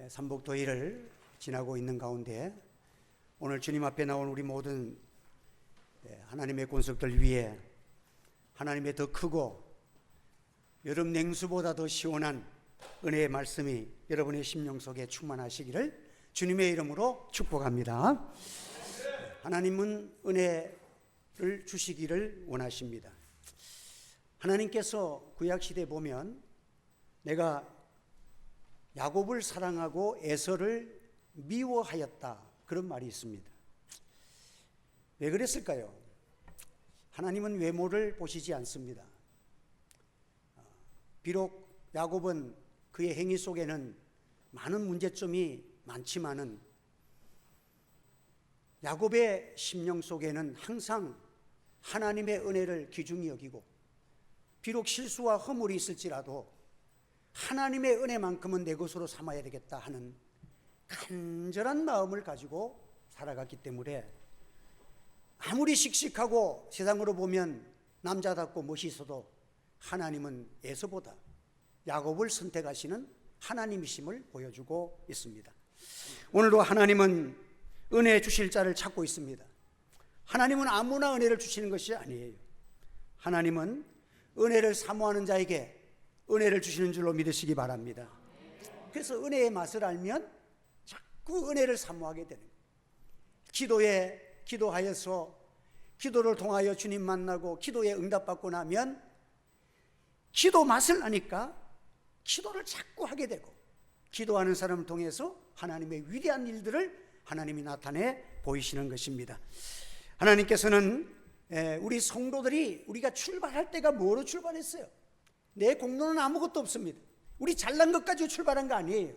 삼복도일을 지나고 있는 가운데 오늘 주님 앞에 나온 우리 모든 하나님의 권속들 위해 하나님의 더 크고 여름 냉수보다 더 시원한 은혜의 말씀이 여러분의 심령 속에 충만하시기를 주님의 이름으로 축복합니다. 하나님은 은혜를 주시기를 원하십니다. 하나님께서 구약시대에 보면 내가 야곱을 사랑하고 에서를 미워하였다, 그런 말이 있습니다. 왜 그랬을까요? 하나님은 외모를 보시지 않습니다. 비록 야곱은 그의 행위 속에는 많은 문제점이 많지만은 야곱의 심령 속에는 항상 하나님의 은혜를 귀중히 여기고, 비록 실수와 허물이 있을지라도 하나님의 은혜만큼은 내 것으로 삼아야 되겠다 하는 간절한 마음을 가지고 살아갔기 때문에 아무리 씩씩하고 세상으로 보면 남자답고 멋있어도 하나님은 에서보다 야곱을 선택하시는 하나님이심을 보여주고 있습니다. 오늘도 하나님은 은혜 주실 자를 찾고 있습니다. 하나님은 아무나 은혜를 주시는 것이 아니에요. 하나님은 은혜를 사모하는 자에게 은혜를 주시는 줄로 믿으시기 바랍니다. 그래서 은혜의 맛을 알면 자꾸 은혜를 사모하게 되는 거예요. 기도하여서 기도를 통하여 주님 만나고 기도에 응답받고 나면 기도 맛을 아니까 기도를 자꾸 하게 되고, 기도하는 사람을 통해서 하나님의 위대한 일들을 하나님이 나타내 보이시는 것입니다. 하나님께서는 우리 성도들이 우리가 출발할 때가 뭐로 출발했어요? 내 공로는 아무것도 없습니다. 우리 잘난 것 가지고 출발한 거 아니에요.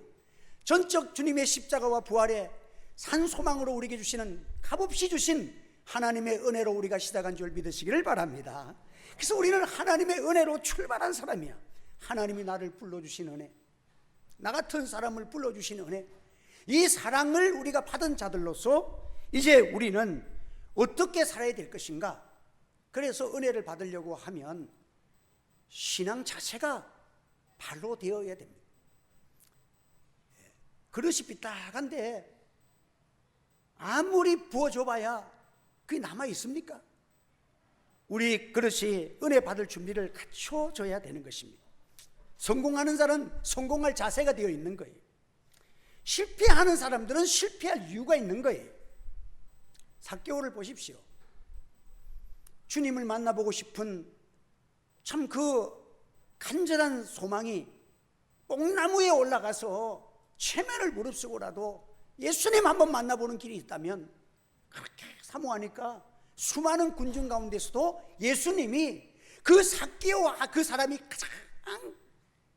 전적 주님의 십자가와 부활의 산 소망으로 우리에게 주시는, 값없이 주신 하나님의 은혜로 우리가 시작한 줄 믿으시기를 바랍니다. 그래서 우리는 하나님의 은혜로 출발한 사람이야. 하나님이 나를 불러주신 은혜, 나 같은 사람을 불러주신 은혜, 이 사랑을 우리가 받은 자들로서 이제 우리는 어떻게 살아야 될 것인가? 그래서 은혜를 받으려고 하면 신앙 자체가 발로 되어야 됩니다. 그릇이 삐딱한데 아무리 부어줘봐야 그게 남아있습니까? 우리 그릇이 은혜 받을 준비를 갖춰줘야 되는 것입니다. 성공하는 사람은 성공할 자세가 되어 있는 거예요. 실패하는 사람들은 실패할 이유가 있는 거예요. 삭개오를 보십시오. 주님을 만나보고 싶은 참 그 간절한 소망이 뽕나무에 올라가서 체면을 무릅쓰고라도 예수님 한번 만나보는 길이 있다면, 그렇게 사모하니까 수많은 군중 가운데서도 예수님이 그 삭개오와 그 사람이 가장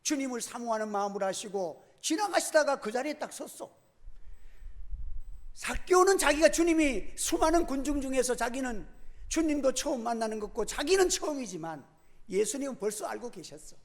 주님을 사모하는 마음을 하시고 지나가시다가 그 자리에 딱 섰어. 삭개오는 자기가 주님이 수많은 군중 중에서 자기는 주님도 처음 만나는 것고 자기는 처음이지만 예수님은 벌써 알고 계셨어.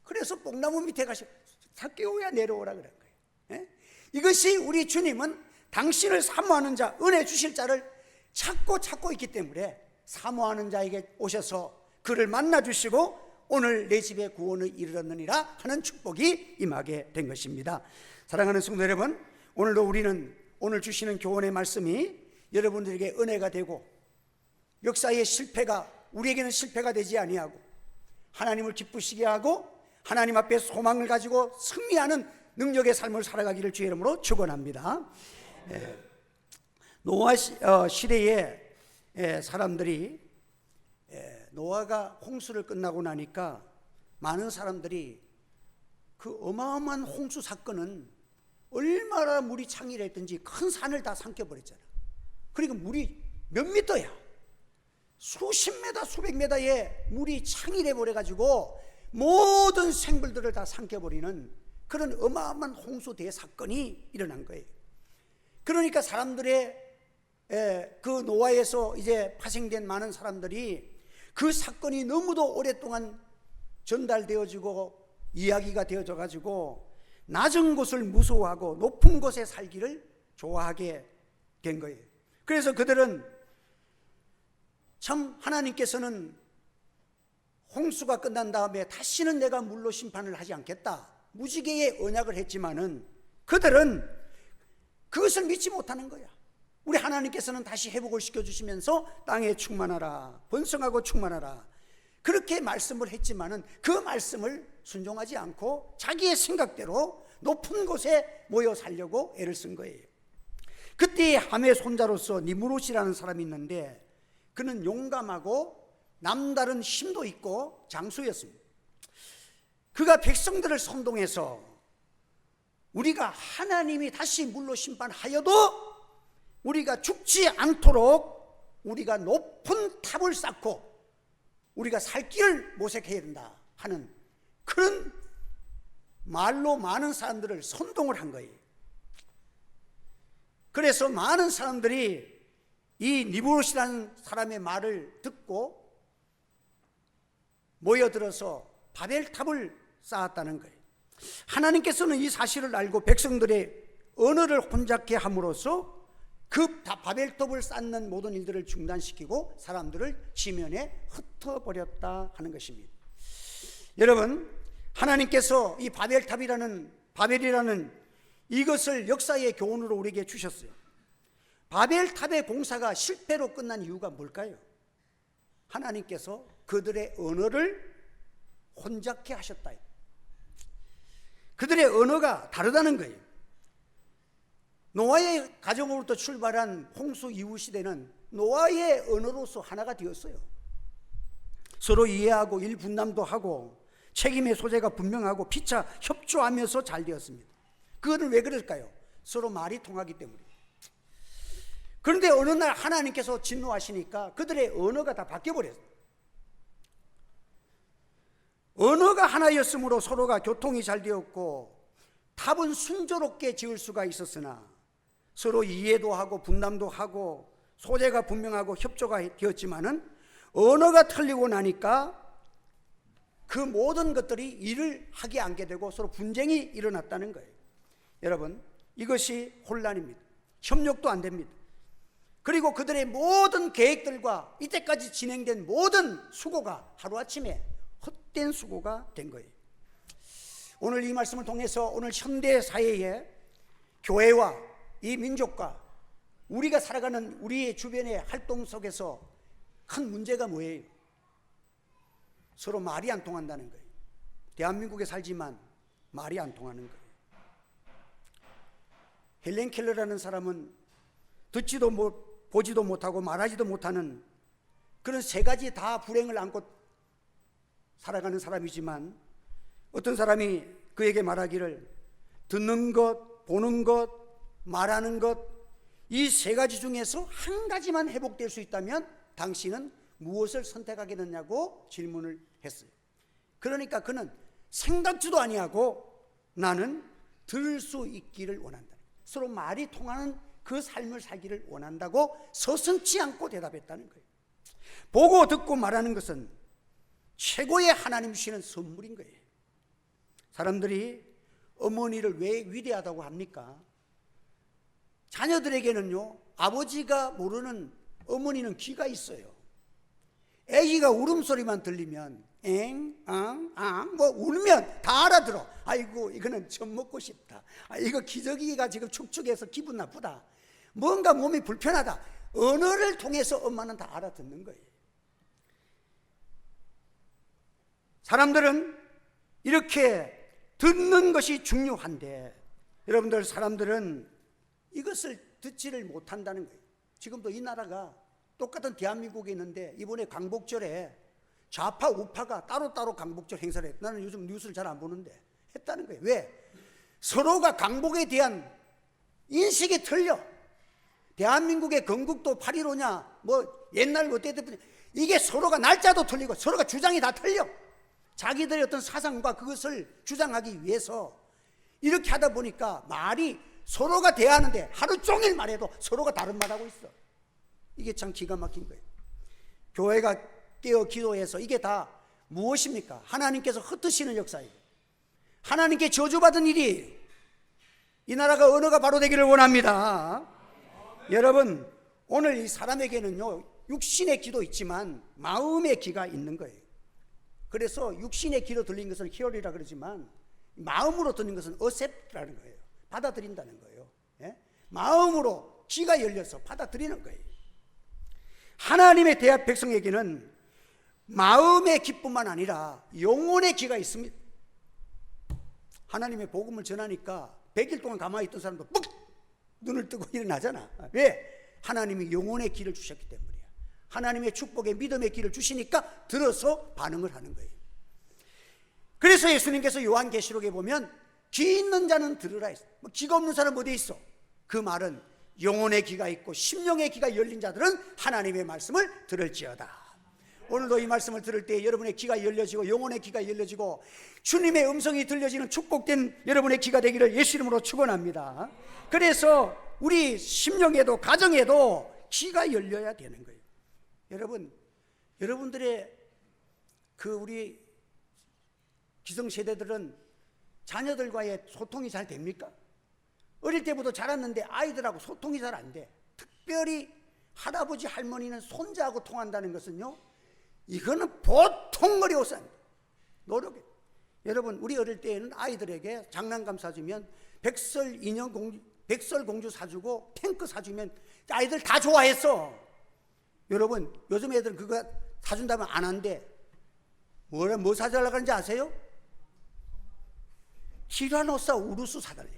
그래서 뽕나무 밑에 가서 삭개오야 내려오라 그런 거예요. 예? 이것이 우리 주님은 당신을 사모하는 자, 은혜 주실 자를 찾고 있기 때문에 사모하는 자에게 오셔서 그를 만나주시고 오늘 내 집에 구원을 이르렀느니라 하는 축복이 임하게 된 것입니다. 사랑하는 성도 여러분, 오늘도 우리는 오늘 주시는 교훈의 말씀이 여러분들에게 은혜가 되고, 역사의 실패가 우리에게는 실패가 되지 아니하고 하나님을 기쁘시게 하고 하나님 앞에 소망을 가지고 승리하는 능력의 삶을 살아가기를 주의 이름으로 축원합니다. 노아 시대의 사람들이, 노아가 홍수를 끝나고 나니까 많은 사람들이 그 어마어마한 홍수 사건은 얼마나 물이 창일했든지 큰 산을 다 삼켜버렸잖아. 그러니까 물이 몇 미터야? 수십 미터, 수백 미터의 물이 창일해버려가지고 모든 생물들을 다 삼켜버리는 그런 어마어마한 홍수 대사건이 일어난 거예요. 그러니까 사람들의 그 노아에서 이제 파생된 많은 사람들이 그 사건이 너무도 오랫동안 전달되어지고 이야기가 되어져 가지고 낮은 곳을 무서워하고 높은 곳에 살기를 좋아하게 된 거예요. 그래서 그들은 참 하나님께서는 홍수가 끝난 다음에 다시는 내가 물로 심판을 하지 않겠다, 무지개의 언약을 했지만은 그들은 그것을 믿지 못하는 거야. 우리 하나님께서는 다시 회복을 시켜주시면서 땅에 충만하라, 번성하고 충만하라, 그렇게 말씀을 했지만은 그 말씀을 순종하지 않고 자기의 생각대로 높은 곳에 모여 살려고 애를 쓴 거예요. 그때 함의 손자로서 니므롯이라는 사람이 있는데 그는 용감하고 남다른 힘도 있고 장수였습니다. 그가 백성들을 선동해서 우리가 하나님이 다시 물로 심판하여도 우리가 죽지 않도록 우리가 높은 탑을 쌓고 우리가 살 길을 모색해야 된다 하는 그런 말로 많은 사람들을 선동을 한 거예요. 그래서 많은 사람들이 이 니므롯이라는 사람의 말을 듣고 모여들어서 바벨탑을 쌓았다는 거예요. 하나님께서는 이 사실을 알고 백성들의 언어를 혼잡게 함으로써 그 바벨탑을 쌓는 모든 일들을 중단시키고 사람들을 지면에 흩어버렸다 하는 것입니다. 여러분, 하나님께서 이 바벨이라는 이것을 역사의 교훈으로 우리에게 주셨어요. 바벨탑의 공사가 실패로 끝난 이유가 뭘까요? 하나님께서 그들의 언어를 혼잡게 하셨다. 그들의 언어가 다르다는 거예요. 노아의 가정으로부터 출발한 홍수 이후 시대는 노아의 언어로서 하나가 되었어요. 서로 이해하고 일 분담도 하고 책임의 소재가 분명하고 피차 협조하면서 잘 되었습니다. 그거는 왜 그럴까요? 서로 말이 통하기 때문에. 그런데 어느 날 하나님께서 진노하시니까 그들의 언어가 다 바뀌어버렸어요. 언어가 하나였으므로 서로가 교통이 잘 되었고 탑은 순조롭게 지을 수가 있었으나 서로 이해도 하고 분담도 하고 소재가 분명하고 협조가 되었지만은 언어가 틀리고 나니까 그 모든 것들이 일을 하게 않게 되고 서로 분쟁이 일어났다는 거예요. 여러분, 이것이 혼란입니다. 협력도 안 됩니다. 그리고 그들의 모든 계획들과 이때까지 진행된 모든 수고가 하루아침에 헛된 수고가 된 거예요. 오늘 이 말씀을 통해서 오늘 현대 사회에 교회와 이 민족과 우리가 살아가는 우리의 주변의 활동 속에서 큰 문제가 뭐예요? 서로 말이 안 통한다는 거예요. 대한민국에 살지만 말이 안 통하는 거예요. 헬렌 켈러라는 사람은 듣지도 보지도 못하고 말하지도 못하는 그런 세 가지 다 불행을 안고 살아가는 사람이지만 어떤 사람이 그에게 말하기를 듣는 것, 보는 것, 말하는 것, 이 세 가지 중에서 한 가지만 회복될 수 있다면 당신은 무엇을 선택하겠느냐고 질문을 했어요. 그러니까 그는 생각지도 아니하고 나는 들을 수 있기를 원한다. 서로 말이 통하는 그 삶을 살기를 원한다고 서슴지 않고 대답했다는 거예요. 보고 듣고 말하는 것은 최고의 하나님 주시는 선물인 거예요. 사람들이 어머니를 왜 위대하다고 합니까? 자녀들에게는요, 아버지가 모르는 어머니는 귀가 있어요. 아기가 울음소리만 들리면 엥, 앙, 앙 뭐 울면 다 알아들어. 아이고 이거는 젖 먹고 싶다. 이거 기저귀가 지금 축축해서 기분 나쁘다. 뭔가 몸이 불편하다. 언어를 통해서 엄마는 다 알아듣는 거예요. 사람들은 이렇게 듣는 것이 중요한데 여러분들, 사람들은 이것을 듣지를 못한다는 거예요. 지금도 이 나라가 똑같은 대한민국에 있는데 이번에 광복절에 좌파 우파가 따로따로 광복절 행사를 했다. 나는 요즘 뉴스를 잘 안 보는데 했다는 거예요. 왜? 서로가 광복에 대한 인식이 틀려. 대한민국의 건국도 8.15냐 뭐 옛날 어때든 이게 서로가 날짜도 틀리고 서로가 주장이 다 틀려. 자기들의 어떤 사상과 그것을 주장하기 위해서 이렇게 하다 보니까 말이 서로가 대하는데 하루 종일 말해도 서로가 다른 말하고 있어. 이게 참 기가 막힌 거예요. 교회가 깨어 기도해서 이게 다 무엇입니까? 하나님께서 흩으시는 역사예요. 하나님께 저주받은 일이 이 나라가 언어가 바로 되기를 원합니다. 여러분, 오늘 이 사람에게는요, 육신의 귀도 있지만 마음의 귀가 있는 거예요. 그래서 육신의 귀로 들린 것은 히어리라 그러지만 마음으로 듣는 것은 어셉트라는 거예요. 받아들인다는 거예요. 예? 마음으로 귀가 열려서 받아들이는 거예요. 하나님의 대학 백성에게는 마음의 귀뿐만 아니라 영혼의 귀가 있습니다. 하나님의 복음을 전하니까 100일 동안 가만히 있던 사람도 뻑 눈을 뜨고 일어나잖아. 왜? 하나님이 영혼의 귀를 주셨기 때문이야. 하나님의 축복의 믿음의 귀를 주시니까 들어서 반응을 하는 거예요. 그래서 예수님께서 요한계시록에 보면 귀 있는 자는 들으라 했어. 귀가 없는 사람 어디 있어? 그 말은 영혼의 귀가 있고 심령의 귀가 열린 자들은 하나님의 말씀을 들을지어다. 오늘도 이 말씀을 들을 때 여러분의 귀가 열려지고 영혼의 귀가 열려지고 주님의 음성이 들려지는 축복된 여러분의 귀가 되기를 예수 이름으로 축원합니다. 그래서 우리 심령에도 가정에도 귀가 열려야 되는 거예요. 여러분들의 우리 기성세대들은 자녀들과의 소통이 잘 됩니까? 어릴 때부터 자랐는데 아이들하고 소통이 잘 안 돼. 특별히 할아버지 할머니는 손자하고 통한다는 것은요, 이거는 보통 어려워서 안 돼. 노력해. 여러분, 우리 어릴 때에는 아이들에게 장난감 사주면 백설공주 사주고 탱크 사주면 아이들 다 좋아했어. 여러분, 요즘 애들 그거 사준다면 안 한대. 뭐 사달라고 하는지 아세요? 티라노사우루스 사달래.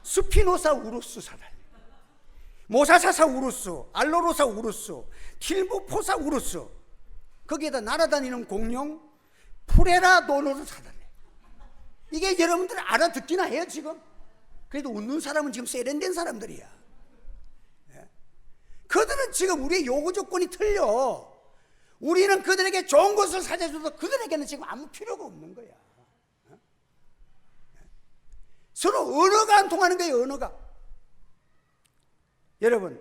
스피노사우루스 사달래. 모사사사우루스, 알로로사우루스, 틸부포사우루스, 거기에다 날아다니는 공룡 프레라도노를 사달래. 이게 여러분들 알아듣기나 해요 지금? 그래도 웃는 사람은 지금 세련된 사람들이야. 예? 그들은 지금 우리의 요구 조건이 틀려. 우리는 그들에게 좋은 것을 사줘도 그들에게는 지금 아무 필요가 없는 거야. 서로 언어가 안 통하는 거예요. 언어가. 여러분,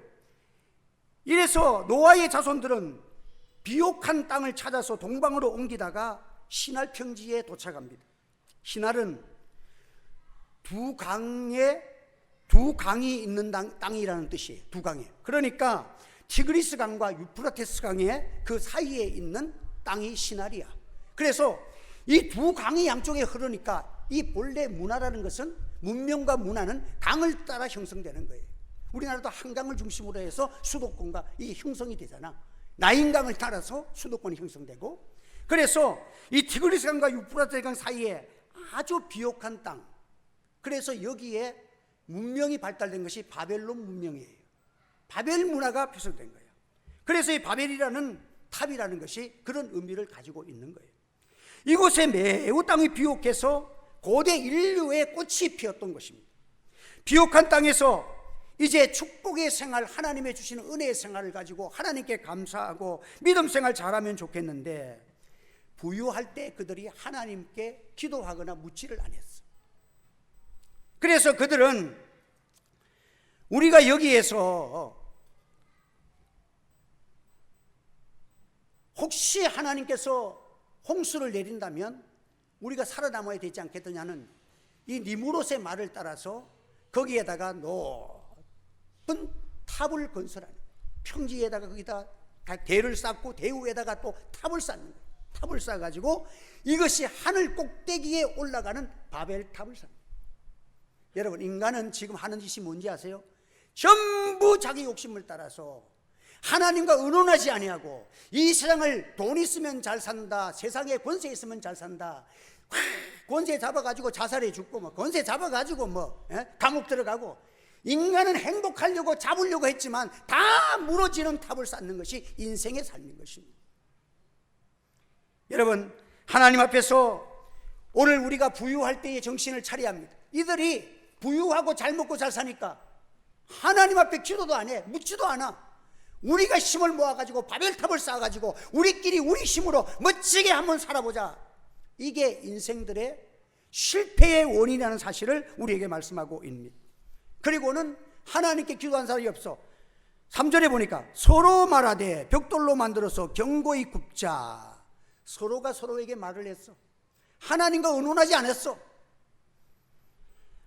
이래서 노아의 자손들은 비옥한 땅을 찾아서 동방으로 옮기다가 시날 평지에 도착합니다. 시날은 두 강이 있는 땅이라는 뜻이에요. 두 강이. 그러니까 티그리스 강과 유프라테스 강의 그 사이에 있는 땅이 시날이야. 그래서 이 두 강이 양쪽에 흐르니까 이 본래 문화라는 것은, 문명과 문화는 강을 따라 형성되는 거예요. 우리나라도 한강을 중심으로 해서 수도권과 이게 형성이 되잖아. 나인강을 따라서 수도권이 형성되고, 그래서 이 티그리스 강과 유프라테스 강 사이에 아주 비옥한 땅, 그래서 여기에 문명이 발달된 것이 바벨론 문명이에요. 바벨 문화가 표현된 거예요. 그래서 이 바벨이라는 탑이라는 것이 그런 의미를 가지고 있는 거예요. 이곳에 매우 땅이 비옥해서 고대 인류의 꽃이 피었던 것입니다. 비옥한 땅에서 이제 축복의 생활, 하나님의 주시는 은혜의 생활을 가지고 하나님께 감사하고 믿음 생활 잘하면 좋겠는데, 부유할 때 그들이 하나님께 기도하거나 묻지를 안 했어. 그래서 그들은 우리가 여기에서 혹시 하나님께서 홍수를 내린다면 우리가 살아남아야 되지 않겠느냐는 이 니무롯의 말을 따라서 거기에다가 높은 탑을 건설하는, 평지에다가 거기다 대를 쌓고 대 위에다가 또 탑을 쌓는 거예요. 탑을 쌓아가지고 이것이 하늘 꼭대기에 올라가는 바벨탑을 쌓는 거예요. 여러분, 인간은 지금 하는 짓이 뭔지 아세요? 전부 자기 욕심을 따라서 하나님과 의논하지 아니하고 이 세상을 돈 있으면 잘 산다, 세상에 권세 있으면 잘 산다, 권세 잡아가지고 자살해 죽고 권세 잡아가지고 감옥 들어가고, 인간은 행복하려고 잡으려고 했지만 다 무너지는 탑을 쌓는 것이 인생의 삶인 것입니다. 여러분, 하나님 앞에서 오늘 우리가 부유할 때의 정신을 차려야 합니다. 이들이 부유하고 잘 먹고 잘 사니까 하나님 앞에 기도도 안 해, 묻지도 않아. 우리가 힘을 모아가지고 바벨탑을 쌓아가지고 우리끼리 우리 힘으로 멋지게 한번 살아보자. 이게 인생들의 실패의 원인이라는 사실을 우리에게 말씀하고 있습니다. 그리고는 하나님께 기도한 사람이 없어. 3절에 보니까 서로 말하되 벽돌로 만들어서 견고히 굽자. 서로가 서로에게 말을 했어. 하나님과 의논하지 않았어.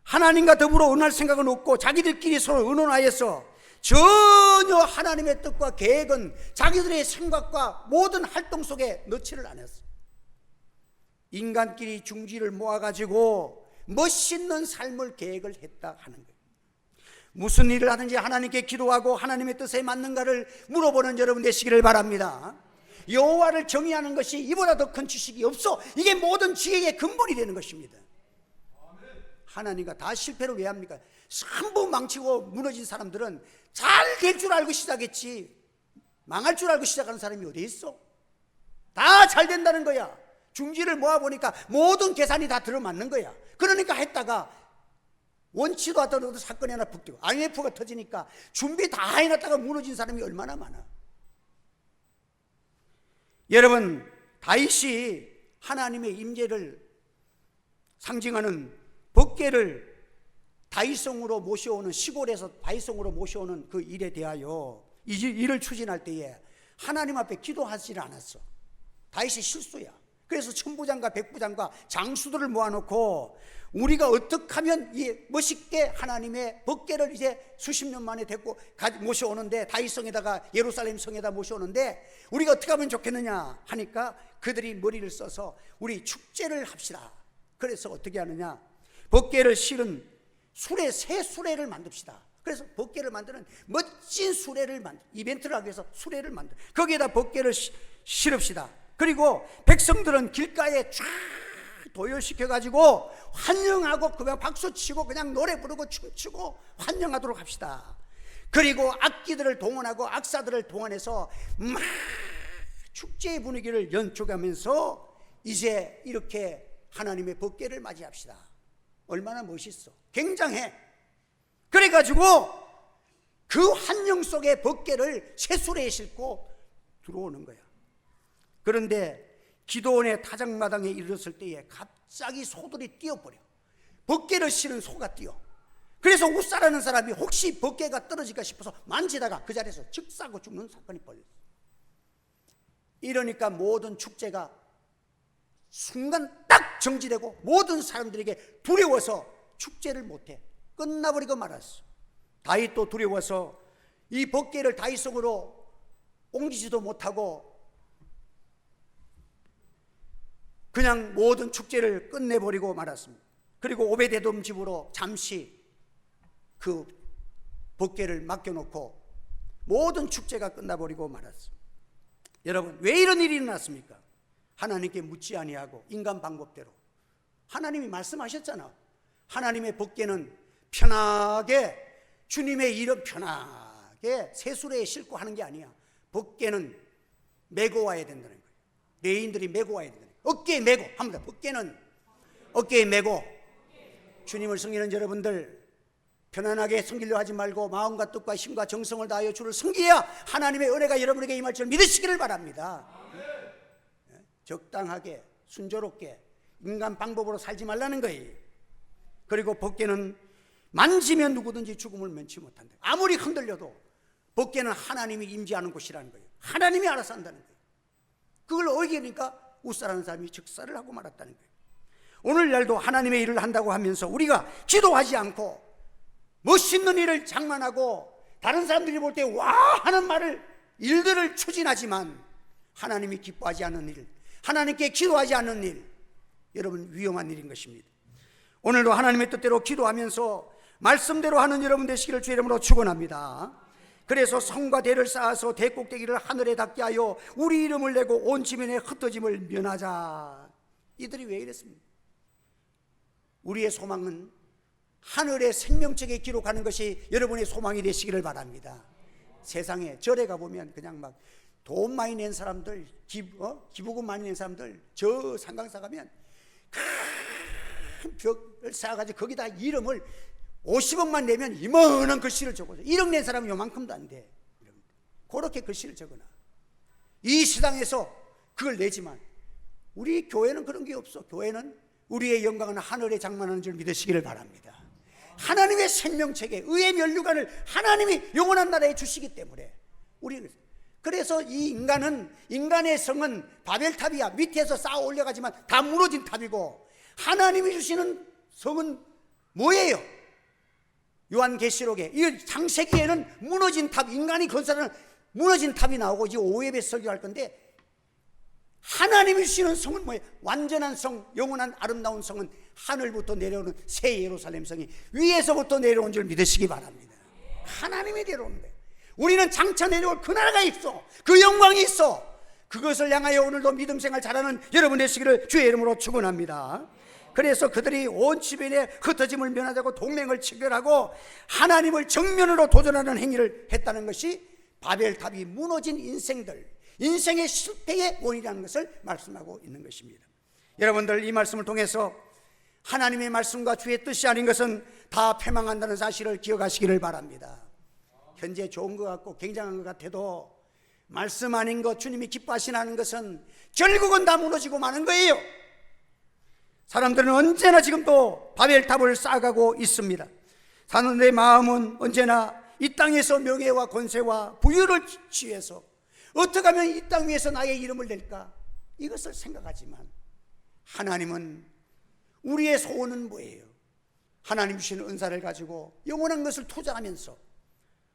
하나님과 더불어 의논할 생각은 없고 자기들끼리 서로 의논하여서 전혀 하나님의 뜻과 계획은 자기들의 생각과 모든 활동 속에 넣지를 않았어. 인간끼리 중지를 모아가지고 멋있는 삶을 계획을 했다 하는 거예요. 무슨 일을 하든지 하나님께 기도하고 하나님의 뜻에 맞는가를 물어보는 여러분 되시기를 바랍니다. 여호와를 경외하는 것이 이보다 더 큰 지식이 없어. 이게 모든 지혜의 근본이 되는 것입니다. 하나님과 다 실패를 왜 합니까? 전부 망치고 무너진 사람들은 잘 될 줄 알고 시작했지 망할 줄 알고 시작하는 사람이 어디 있어? 다 잘 된다는 거야. 중지를 모아보니까 모든 계산이 다 들어맞는 거야. 그러니까 했다가 원치도 않던 사건이 하나 붙고 IMF가 터지니까 준비 다 해놨다가 무너진 사람이 얼마나 많아. 여러분, 다윗이 하나님의 임재를 상징하는 법궤를 다윗성으로 모셔오는, 시골에서 다윗성으로 모셔오는 그 일에 대하여 이 일을 추진할 때에 하나님 앞에 기도하지 않았어. 다윗이 실수야. 그래서 천부장과 백부장과 장수들을 모아놓고 우리가 어떻게 하면 이 멋있게 하나님의 법궤를 이제 수십 년 만에 데리고 모셔오는데, 다윗성에다가 예루살렘 성에다 모셔오는데 우리가 어떻게 하면 좋겠느냐 하니까 그들이 머리를 써서 우리 축제를 합시다. 그래서 어떻게 하느냐, 법궤를 실은 수레, 새 수레를 만듭시다. 그래서 법궤를 만드는 멋진 수레를 이벤트를 하기 위해서 수레를 거기에다 법궤를 실읍시다. 그리고 백성들은 길가에 쫙 도열시켜가지고 환영하고 그냥 박수치고 그냥 노래 부르고 춤추고 환영하도록 합시다. 그리고 악기들을 동원하고 악사들을 동원해서 막 축제의 분위기를 연출하면서 이제 이렇게 하나님의 법궤를 맞이합시다. 얼마나 멋있어, 굉장해. 그래가지고 그 환영 속에 법궤를 새수레에 싣고 들어오는 거야. 그런데 기도원의 타작마당에 이르렀을 때에 갑자기 소들이 뛰어버려. 법궤를 실은 소가 뛰어. 그래서 웃사라는 사람이 혹시 법궤가 떨어질까 싶어서 만지다가 그 자리에서 즉사고 죽는 사건이 벌렸어. 이러니까 모든 축제가 순간 딱 정지되고 모든 사람들에게 두려워서 축제를 못해 끝나버리고 말았어. 다윗도 두려워서 이 법궤를 다윗성으로 옮기지도 못하고 그냥 모든 축제를 끝내버리고 말았습니다. 그리고 오베데돔 집으로 잠시 그 법궤를 맡겨놓고 모든 축제가 끝나버리고 말았습니다. 여러분, 왜 이런 일이 일어났습니까? 하나님께 묻지 아니하고 인간 방법대로. 하나님이 말씀하셨잖아. 하나님의 법궤는 편하게, 주님의 이름 편하게 새수레에 싣고 하는 게 아니야. 법궤는 메고 와야 된다는 거예요. 레인들이 메고 와야 된다는 거예요. 어깨에 메고 합니다. 법궤는 어깨에 메고. 주님을 섬기는 여러분들, 편안하게 섬기려 하지 말고 마음과 뜻과 힘과 정성을 다하여 주를 섬겨야 하나님의 은혜가 여러분에게 임할 줄 믿으시기를 바랍니다. 적당하게 순조롭게 인간 방법으로 살지 말라는 거예요. 그리고 법궤는 만지면 누구든지 죽음을 면치 못한다. 아무리 흔들려도 법궤는 하나님이 임재하는 곳이라는 거예요. 하나님이 알아서 한다는 거예요. 그걸 어기니까 웃사라는 사람이 즉사를 하고 말았다는 거예요. 오늘날도 하나님의 일을 한다고 하면서 우리가 기도하지 않고 멋있는 일을 장만하고 다른 사람들이 볼 때 와 하는 일들을 추진하지만 하나님이 기뻐하지 않는 일, 하나님께 기도하지 않는 일, 여러분 위험한 일인 것입니다. 오늘도 하나님의 뜻대로 기도하면서 말씀대로 하는 여러분 되시기를 주의 이름으로 축원합니다. 그래서 성과 대를 쌓아서 대꼭대기를 하늘에 닿게 하여 우리 이름을 내고 온 지면에 흩어짐을 면하자. 이들이 왜 이랬습니까? 우리의 소망은 하늘의 생명책에 기록하는 것이 여러분의 소망이 되시기를 바랍니다. 세상에 절에 가보면 그냥 막 돈 많이 낸 사람들, 기부금 많이 낸 사람들, 저 상강사 가면 큰 벽을 쌓아가지고 거기다 이름을 50억만 내면 이만한 글씨를 적어줘. 1억 낸 사람은 요만큼도 안 돼. 그렇게 글씨를 적어놔. 이 시장에서 그걸 내지만 우리 교회는 그런 게 없어. 교회는 우리의 영광은 하늘에 장만하는 줄 믿으시기를 바랍니다. 하나님의 생명책에 의의 면류관을 하나님이 영원한 나라에 주시기 때문에 우리, 그래서 이 인간의 성은 바벨탑이야. 밑에서 쌓아 올려가지만 다 무너진 탑이고, 하나님이 주시는 성은 뭐예요? 요한계시록에 이 창세기에는 무너진 탑, 인간이 건설하는 무너진 탑이 나오고 이제 5예배 설교할 건데, 하나님이 주시는 성은 뭐예요? 완전한 성, 영원한 아름다운 성은 하늘부터 내려오는 새 예루살렘 성이 위에서부터 내려온 줄 믿으시기 바랍니다. 하나님이 내려오는 거예요. 우리는 장차 내려올 그 나라가 있어. 그 영광이 있어. 그것을 향하여 오늘도 믿음 생활 잘하는 여러분 되시기를 주의 이름으로 축원합니다. 그래서 그들이 온 주변에 흩어짐을 면하자고 동맹을 체결하고 하나님을 정면으로 도전하는 행위를 했다는 것이 바벨탑이 무너진 인생의 실패의 원인이라는 것을 말씀하고 있는 것입니다. 여러분들, 이 말씀을 통해서 하나님의 말씀과 주의 뜻이 아닌 것은 다 패망한다는 사실을 기억하시기를 바랍니다. 현재 좋은 것 같고 굉장한 것 같아도 말씀 아닌 것, 주님이 기뻐하시는 것은 결국은 다 무너지고 마는 거예요. 사람들은 언제나 지금도 바벨탑을 쌓아가고 있습니다. 사람들의 마음은 언제나 이 땅에서 명예와 권세와 부유를 취해서 어떻게 하면 이 땅 위에서 나의 이름을 낼까, 이것을 생각하지만 하나님은, 우리의 소원은 뭐예요? 하나님 주시는 은사를 가지고 영원한 것을 투자하면서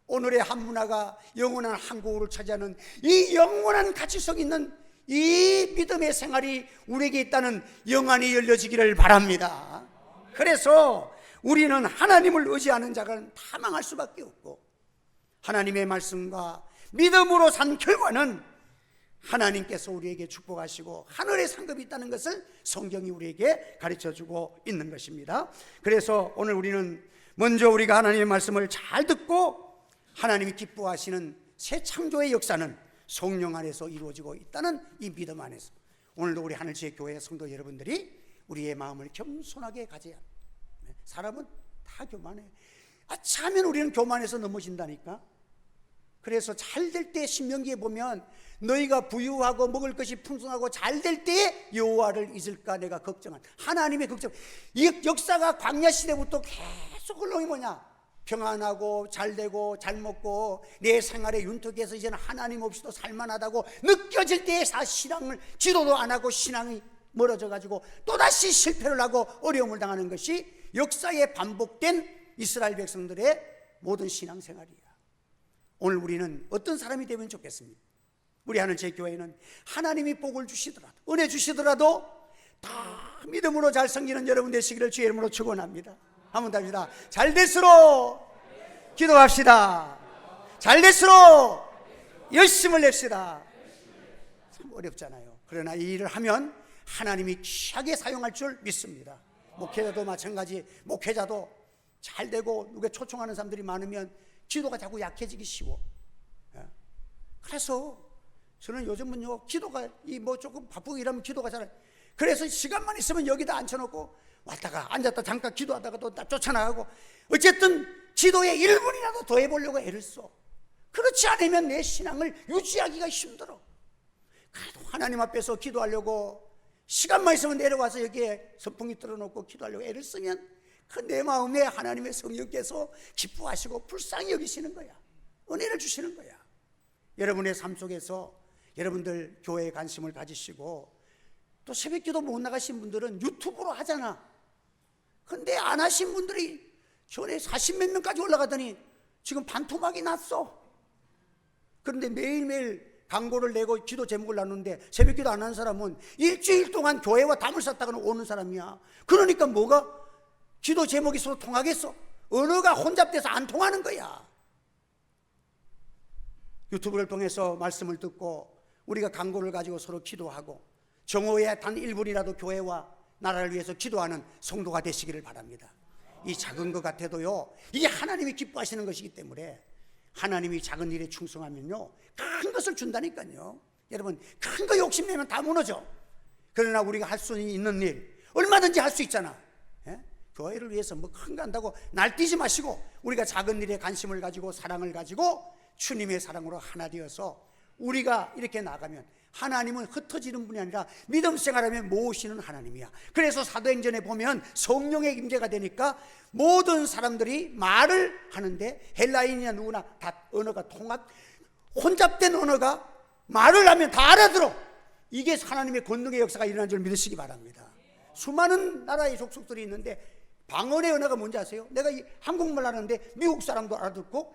오늘의 한문화가 영원한 한국어를 차지하는 이 영원한 가치성 있는 이 믿음의 생활이 우리에게 있다는 영안이 열려지기를 바랍니다. 그래서 우리는 하나님을 의지하는 자가 다 망할 수밖에 없고, 하나님의 말씀과 믿음으로 산 결과는 하나님께서 우리에게 축복하시고 하늘의 상급이 있다는 것을 성경이 우리에게 가르쳐주고 있는 것입니다. 그래서 오늘 우리는 먼저 우리가 하나님의 말씀을 잘 듣고 하나님이 기뻐하시는 새 창조의 역사는 성령 안에서 이루어지고 있다는 이 믿음 안에서 오늘도 우리 하늘지혜 교회 성도 여러분들이 우리의 마음을 겸손하게 가져야 합니다. 사람은 다 교만해. 아차하면 우리는 교만해서 넘어진다니까. 그래서 잘 될 때 신명기에 보면 너희가 부유하고 먹을 것이 풍성하고 잘 될 때에 여호와를 잊을까 내가 걱정한, 하나님의 걱정. 이 역사가 광야 시대부터 계속 흘러오니 뭐냐, 평안하고 잘되고 잘 먹고 내 생활에 윤택해서 이제는 하나님 없이도 살만하다고 느껴질 때에 신앙을 기도도 안 하고 신앙이 멀어져 가지고 또다시 실패를 하고 어려움을 당하는 것이 역사에 반복된 이스라엘 백성들의 모든 신앙생활이야. 오늘 우리는 어떤 사람이 되면 좋겠습니까? 우리 하늘지혜 교회는 하나님이 복을 주시더라도, 은혜 주시더라도 다 믿음으로 잘 섬기는 여러분 되시기를 주의 이름으로 축원합니다. 한번 더 합시다. 잘 될수록 기도합시다. 잘 될수록 열심을 냅시다. 참 어렵잖아요. 그러나 이 일을 하면 하나님이 귀하게 사용할 줄 믿습니다. 목회자도 마찬가지. 목회자도 잘 되고 누가 초청하는 사람들이 많으면 기도가 자꾸 약해지기 쉬워. 그래서 저는 요즘은요, 기도가 뭐 조금 바쁘고 이러면 기도가 잘, 그래서 시간만 있으면 여기다 앉혀놓고 왔다가 앉았다 잠깐 기도하다가 또 쫓아나가고, 어쨌든 기도에 1분이라도 더 해보려고 애를 써. 그렇지 않으면 내 신앙을 유지하기가 힘들어. 그래도 하나님 앞에서 기도하려고 시간만 있으면 내려와서 여기에 선풍기 틀어놓고 기도하려고 애를 쓰면 그 내 마음에 하나님의 성령께서 기뻐하시고 불쌍히 여기시는 거야. 은혜를 주시는 거야. 여러분의 삶 속에서 여러분들 교회에 관심을 가지시고 또 새벽기도 못 나가신 분들은 유튜브로 하잖아. 근데 안 하신 분들이 전에 40몇 명까지 올라가더니 지금 반토막이 났어. 그런데 매일매일 광고를 내고 기도 제목을 나누는데 새벽기도 안 하는 사람은 일주일 동안 교회와 담을 쌓다가는 오는 사람이야. 그러니까 뭐가 기도 제목이 서로 통하겠어? 언어가 혼잡돼서 안 통하는 거야. 유튜브를 통해서 말씀을 듣고 우리가 광고를 가지고 서로 기도하고 정오에 단 1분이라도 교회와 나라를 위해서 기도하는 성도가 되시기를 바랍니다. 이 작은 것 같아도요, 이게 하나님이 기뻐하시는 것이기 때문에 하나님이 작은 일에 충성하면요 큰 것을 준다니까요. 여러분, 큰 거 욕심내면 다 무너져. 그러나 우리가 할 수 있는 일 얼마든지 할 수 있잖아. 교회를 위해서 뭐 큰 거 한다고 날뛰지 마시고 우리가 작은 일에 관심을 가지고 사랑을 가지고 주님의 사랑으로 하나 되어서 우리가 이렇게 나가면 하나님은 흩어지는 분이 아니라 믿음 생활하면 모으시는 하나님이야. 그래서 사도행전에 보면 성령의 임재가 되니까 모든 사람들이 말을 하는데 헬라인이나 누구나 다 언어가 혼잡된 언어가 말을 하면 다 알아들어. 이게 하나님의 권능의 역사가 일어난 줄 믿으시기 바랍니다. 수많은 나라의 족속들이 있는데 방언의 언어가 뭔지 아세요? 내가 한국말 하는데 미국 사람도 알아듣고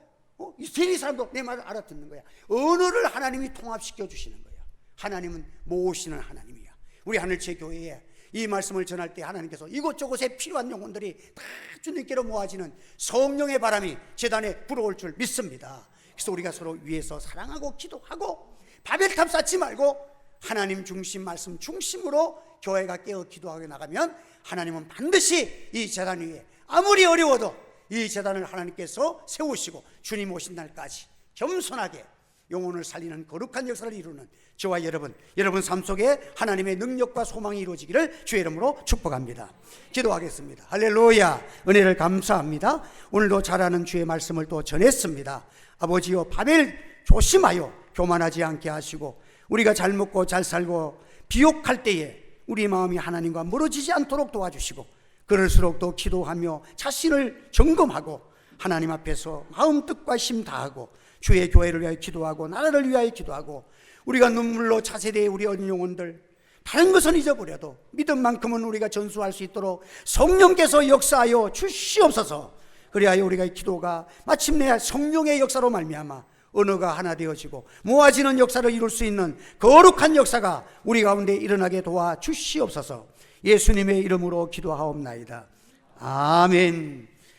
이스라엘 사람도 내 말을 알아듣는 거야. 언어를 하나님이 통합시켜 주시는 거야. 하나님은 모으시는 하나님이야. 우리 하늘지혜 교회에 이 말씀을 전할 때 하나님께서 이곳저곳에 필요한 영혼들이 다 주님께로 모아지는 성령의 바람이 제단에 불어올 줄 믿습니다. 그래서 우리가 서로 위에서 사랑하고 기도하고 바벨탑 쌓지 말고 하나님 중심 말씀 중심으로 교회가 깨어 기도하게 나가면 하나님은 반드시 이 제단 위에 아무리 어려워도 이 제단을 하나님께서 세우시고 주님 오신 날까지 겸손하게 영혼을 살리는 거룩한 역사를 이루는 저와 여러분 삶 속에 하나님의 능력과 소망이 이루어지기를 주의 이름으로 축복합니다. 기도하겠습니다. 할렐루야. 은혜를 감사합니다. 오늘도 잘하는 주의 말씀을 또 전했습니다. 아버지여, 바벨 조심하여 교만하지 않게 하시고 우리가 잘 먹고 잘 살고 비옥할 때에 우리 마음이 하나님과 멀어지지 않도록 도와주시고, 그럴수록 또 기도하며 자신을 점검하고 하나님 앞에서 마음 뜻과 힘 다하고 주의 교회를 위하여 기도하고 나라를 위하여 기도하고, 우리가 눈물로 차세대의 우리 어린 영혼들 다른 것은 잊어버려도 믿음만큼은 우리가 전수할 수 있도록 성령께서 역사하여 주시옵소서. 그리하여 우리가 기도가 마침내 성령의 역사로 말미암아 언어가 하나 되어지고 모아지는 역사를 이룰 수 있는 거룩한 역사가 우리 가운데 일어나게 도와 주시옵소서. 예수님의 이름으로 기도하옵나이다. 아멘.